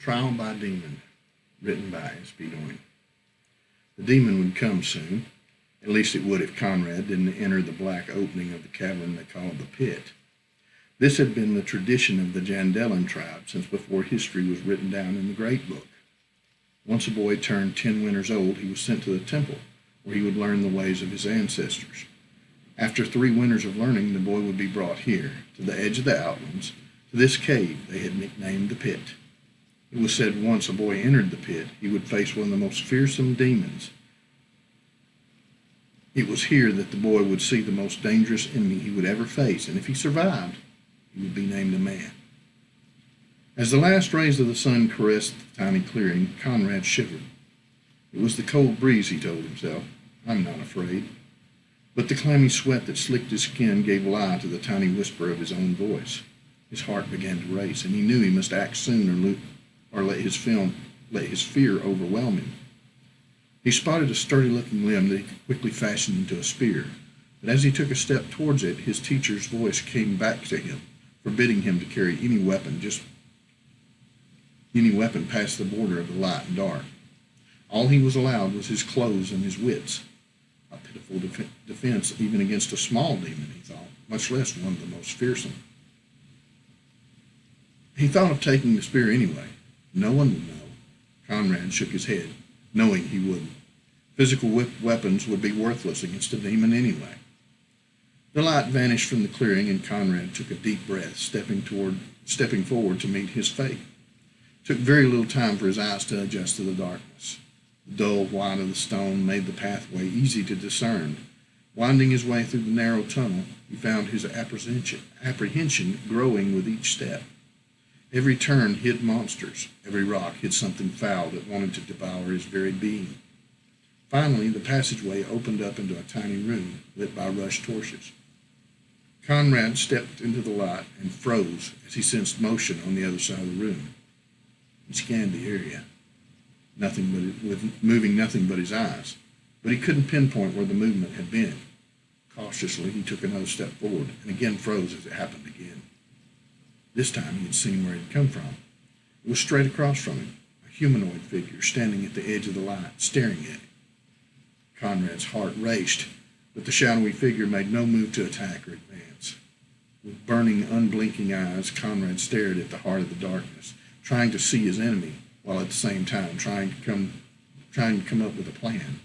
Trial by Demon, written by S.P.Dorning. The demon would come soon. At least it would if Conrad didn't enter the black opening of the cavern they called the pit. This had been the tradition of the Jandellan tribe since before history was written down in the Great Book. Once a boy turned 10 winters old, he was sent to the temple, where he would learn the ways of his ancestors. After 3 winters of learning, the boy would be brought here, to the edge of the outlands, to this cave they had nicknamed the pit. It was said once a boy entered the pit, he would face one of the most fearsome demons. It was here that the boy would see the most dangerous enemy he would ever face, and if he survived, he would be named a man. As the last rays of the sun caressed the tiny clearing, Conrad shivered. It was the cold breeze, he told himself. I'm not afraid. But the clammy sweat that slicked his skin gave lie to the tiny whisper of his own voice. His heart began to race, and he knew he must act soon or let his fear overwhelm him. He spotted a sturdy-looking limb that he could quickly fashion into a spear, but as he took a step towards it, his teacher's voice came back to him, forbidding him to carry any weapon past the border of the light and dark. All he was allowed was his clothes and his wits. A pitiful defense even against a small demon, he thought, much less one of the most fearsome. He thought of taking the spear anyway. No one would know. Conrad shook his head, knowing he wouldn't. Physical weapons would be worthless against a demon anyway. The light vanished from the clearing, and Conrad took a deep breath, stepping forward to meet his fate. It took very little time for his eyes to adjust to the darkness. The dull white of the stone made the pathway easy to discern. Winding his way through the narrow tunnel, he found his apprehension growing with each step. Every turn hid monsters. Every rock hid something foul that wanted to devour his very being. Finally, the passageway opened up into a tiny room lit by rush torches. Conrad stepped into the light and froze as he sensed motion on the other side of the room. He scanned the area, moving nothing but his eyes, but he couldn't pinpoint where the movement had been. Cautiously, he took another step forward and again froze as it happened again. This time he had seen where it had come from. It was straight across from him, a humanoid figure standing at the edge of the light, staring at him. Conrad's heart raced, but the shadowy figure made no move to attack or advance. With burning, unblinking eyes, Conrad stared at the heart of the darkness, trying to see his enemy, while at the same time trying to come up with a plan.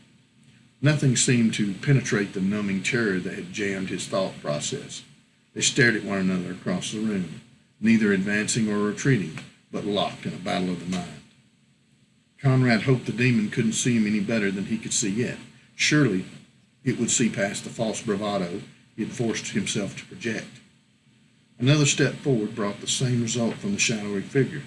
Nothing seemed to penetrate the numbing terror that had jammed his thought process. They stared at one another across the room, neither advancing or retreating, but locked in a battle of the mind. Conrad hoped the demon couldn't see him any better than he could see yet. Surely it would see past the false bravado he had forced himself to project. Another step forward brought the same result from the shadowy figure.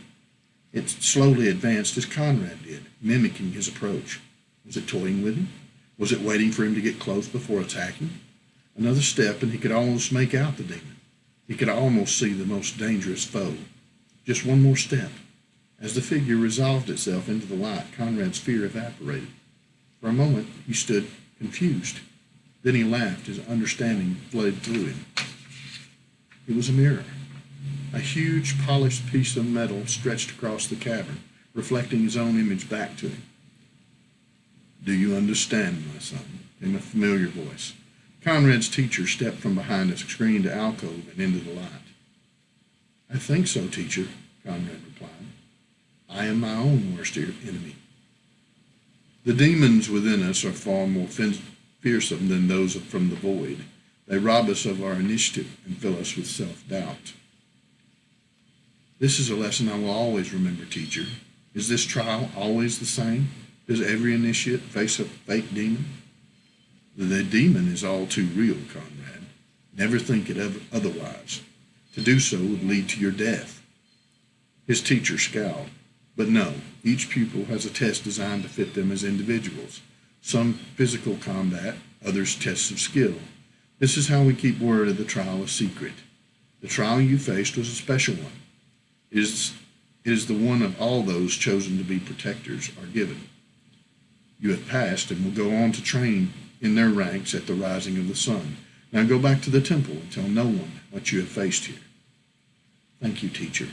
It slowly advanced as Conrad did, mimicking his approach. Was it toying with him? Was it waiting for him to get close before attacking? Another step, and he could almost make out the demon. He could almost see the most dangerous foe. Just one more step. As the figure resolved itself into the light, Conrad's fear evaporated. For a moment, he stood confused. Then he laughed as understanding flooded through him. It was a mirror. A huge, polished piece of metal stretched across the cavern, reflecting his own image back to him. "Do you understand, my son?" in a familiar voice. Conrad's teacher stepped from behind a screened alcove and into the light. "I think so, teacher," Conrad replied. "I am my own worst enemy. The demons within us are far more fearsome than those from the void. They rob us of our initiative and fill us with self-doubt." "This is a lesson I will always remember, teacher. Is this trial always the same? Does every initiate face a fake demon?" "The demon is all too real, Conrad. Never think it otherwise. To do so would lead to your death." His teacher scowled. "But no, each pupil has a test designed to fit them as individuals. Some physical combat, others tests of skill. This is how we keep word of the trial a secret. The trial you faced was a special one. It is the one of all those chosen to be protectors are given. You have passed and will go on to train in their ranks at the rising of the sun. Now go back to the temple and tell no one what you have faced here." "Thank you, teacher."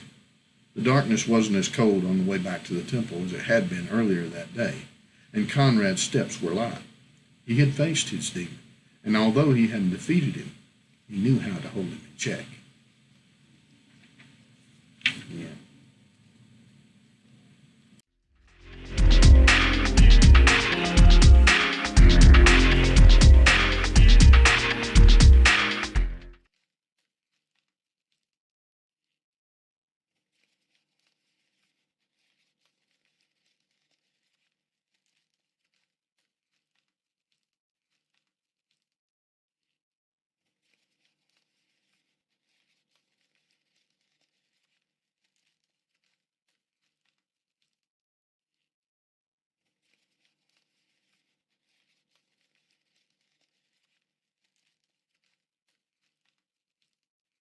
The darkness wasn't as cold on the way back to the temple as it had been earlier that day, and Conrad's steps were light. He had faced his demon, and although he hadn't defeated him, he knew how to hold him in check. Yeah.